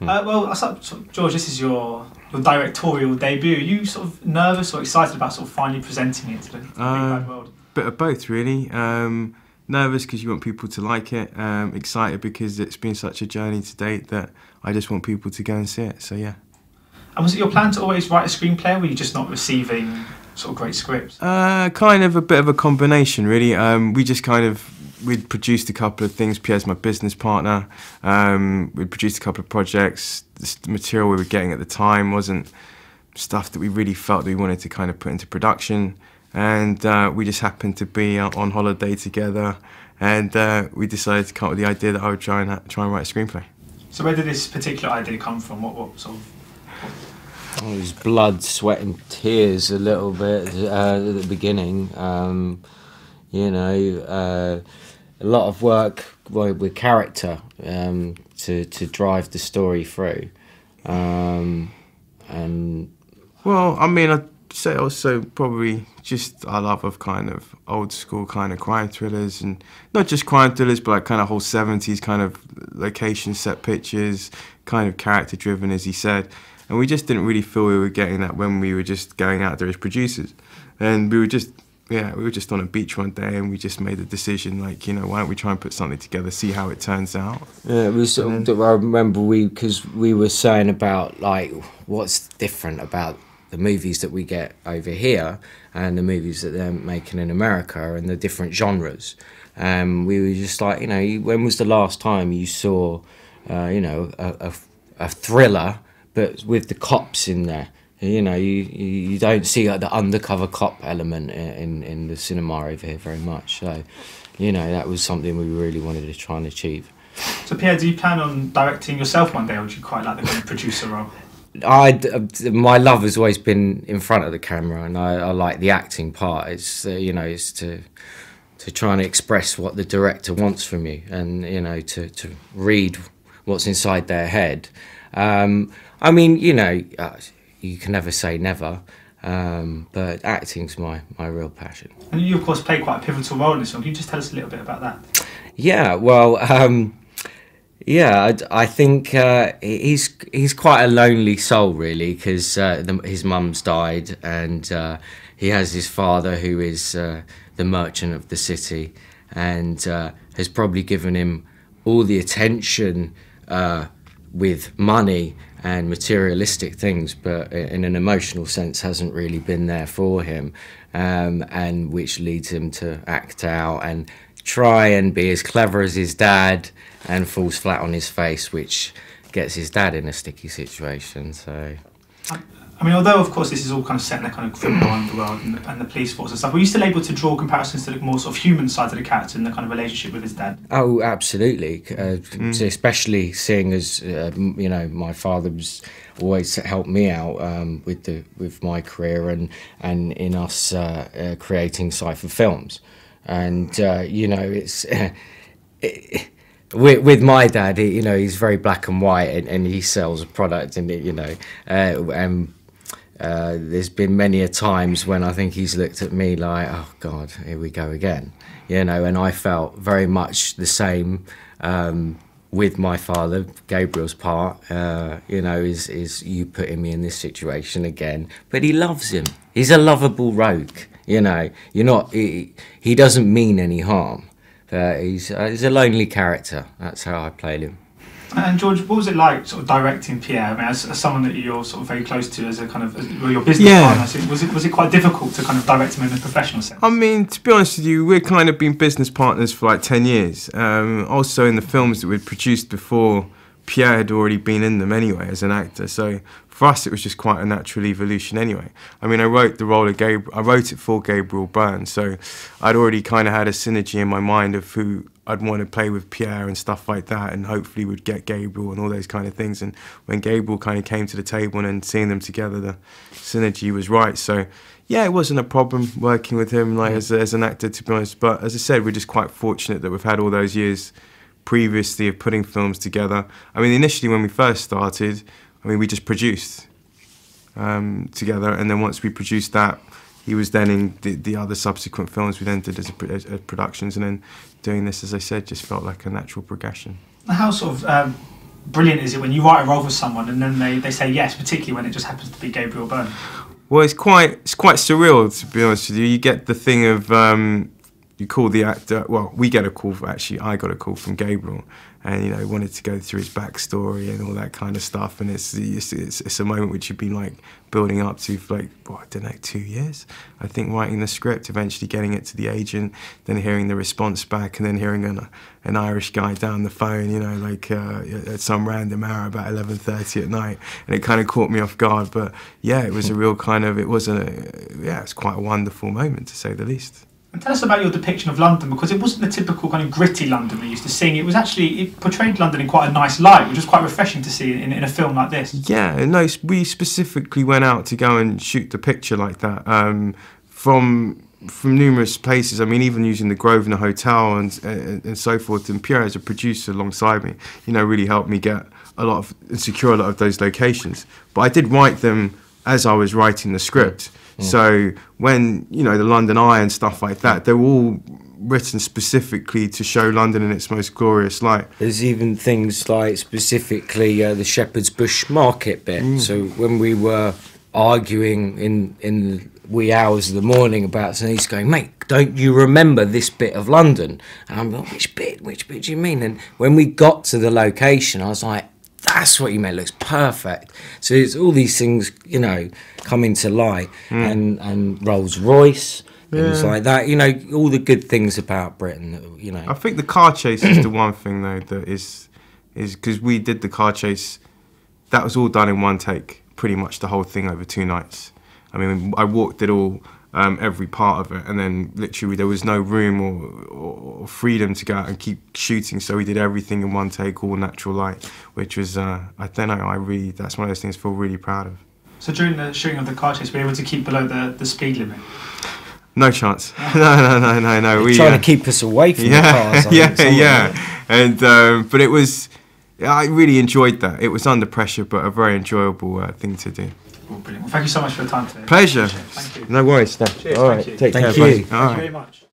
Well, George, this is your directorial debut. Are you sort of nervous or excited about sort of finally presenting it to the big wide world? Bit of both, really. Nervous because you want people to like it. Excited because it's been such a journey to date that I just want people to go and see it. So yeah. And was it your plan to always write a screenplay, or were you just not receiving sort of great scripts? Kind of a bit of a combination, really. We'd produced a couple of things. Pierre's my business partner. We'd produced a couple of projects. The material we were getting at the time wasn't stuff that we really felt that we wanted to kind of put into production. And we just happened to be on holiday together, and we decided to come up with the idea that I would try and write a screenplay. So where did this particular idea come from? What sort of... It was blood, sweat and tears a little bit at the beginning. You know, a lot of work with character to drive the story through. And well, I mean, I'd say also probably just our love of kind of old school kind of crime thrillers, and not just crime thrillers, but like kind of whole 70s kind of location set pictures, kind of character driven, as he said. And we just didn't really feel we were getting that when we were just going out there as producers. And we were just on a beach one day, and we just made the decision, like, you know, why don't we try and put something together, see how it turns out. Yeah, it was. I remember because we were saying about like what's different about the movies that we get over here and the movies that they're making in America and the different genres. We were just like, you know, when was the last time you saw, you know, a thriller but with the cops in there? You know, you don't see like the undercover cop element in the cinema over here very much. So, you know, that was something we really wanted to try and achieve. So Pierre, do you plan on directing yourself one day, or would you quite like the kind of producer role? My love has always been in front of the camera, and I like the acting part. It's you know, it's to try and express what the director wants from you, and you know, to read what's inside their head. I mean, you know, you can never say never, but acting's my real passion. And you, of course, play quite a pivotal role in this film. Can you just tell us a little bit about that? Yeah, well, yeah, I think he's quite a lonely soul, really, because his mum's died, and he has his father, who is the merchant of the city, and has probably given him all the attention with money and materialistic things, but in an emotional sense hasn't really been there for him, and which leads him to act out and try and be as clever as his dad, and falls flat on his face, which gets his dad in a sticky situation. So, I mean, although of course this is all kind of set in a kind of criminal underworld and the police force and stuff, were you still able to draw comparisons to the more sort of human side of the character and the kind of relationship with his dad? Oh, absolutely. Especially seeing as you know, my father was always helped me out with my career and in us creating Cypher films, and you know, it's. With my dad, you know, he's very black and white, and he sells a product, and you know, there's been many a times when I think he's looked at me like, oh God, here we go again, you know, and I felt very much the same with my father. Gabriel's part, you know, is you putting me in this situation again, but he loves him. He's a lovable rogue, you know. He doesn't mean any harm. He's a lonely character. That's how I played him. And George, what was it like sort of directing Pierre? I mean, as someone that you're sort of very close to, as a kind of your business partner, so was it quite difficult to kind of direct him in a professional sense? I mean, to be honest with you, we've kind of been business partners for like 10 years. Also in the films that we'd produced before, Pierre had already been in them anyway as an actor, so for us it was just quite a natural evolution anyway. I mean, I wrote the role of Gabriel, I wrote it for Gabriel Byrne, so I'd already kind of had a synergy in my mind of who I'd want to play with Pierre and stuff like that, and hopefully would get Gabriel and all those kind of things. And when Gabriel kind of came to the table and seeing them together, the synergy was right. So yeah, it wasn't a problem working with him like as an actor, to be honest. But as I said, we're just quite fortunate that we've had all those years previously of putting films together. I mean, initially when we first started, I mean, we just produced together, and then once we produced that, he was then in the other subsequent films we then did as productions, and then doing this, as I said, just felt like a natural progression. How sort of brilliant is it when you write a role for someone and then they say yes, particularly when it just happens to be Gabriel Byrne? Well, it's quite surreal, to be honest with you. You get the thing of you call the actor. Well, we get a call. Actually, I got a call from Gabriel, and he wanted to go through his backstory and all that kind of stuff. And it's a moment which you've been like building up to for like, I don't know, 2 years. I think writing the script, eventually getting it to the agent, then hearing the response back, and then hearing an Irish guy down the phone, at some random hour about 11:30 at night, and it kind of caught me off guard. But yeah, it was a real kind of, it's quite a wonderful moment, to say the least. And tell us about your depiction of London, because it wasn't the typical kind of gritty London we used to see. It was actually, it portrayed London in quite a nice light, which was quite refreshing to see in a film like this. Yeah, no, we specifically went out to go and shoot the picture like that from numerous places. I mean, even using the Grosvenor Hotel and so forth. And Pierre, as a producer alongside me, really helped me get secure a lot of those locations. But I did write them as I was writing the script. So when, the London Eye and stuff like that, they're all written specifically to show London in its most glorious light. There's even things like specifically the Shepherd's Bush Market bit. So when we were arguing in the wee hours of the morning about something, he's going, mate, don't you remember this bit of London? And I'm like, which bit do you mean? And when we got to the location, I was like, that's what you meant, looks perfect. So it's all these things, coming to light, and Rolls Royce, things like that. All the good things about Britain. I think the car chase is the one thing though that is because we did the car chase. That was all done in one take, pretty much the whole thing over 2 nights. I mean, I walked it all. Every part of it, and then literally there was no room or freedom to go out and keep shooting, so we did everything in one take, all natural light, which was that's one of those things I feel really proud of. So during the shooting of the car chase, were you able to keep below the speed limit? No chance. No. We're trying to keep us away from the cars. And but it was, I really enjoyed that. It was under pressure, but a very enjoyable thing to do. Oh, brilliant. Well, thank you so much for your time today. Pleasure. Thank you. No worries. Cheers, all right. thank you. Take care. Thank you. Thank you very much.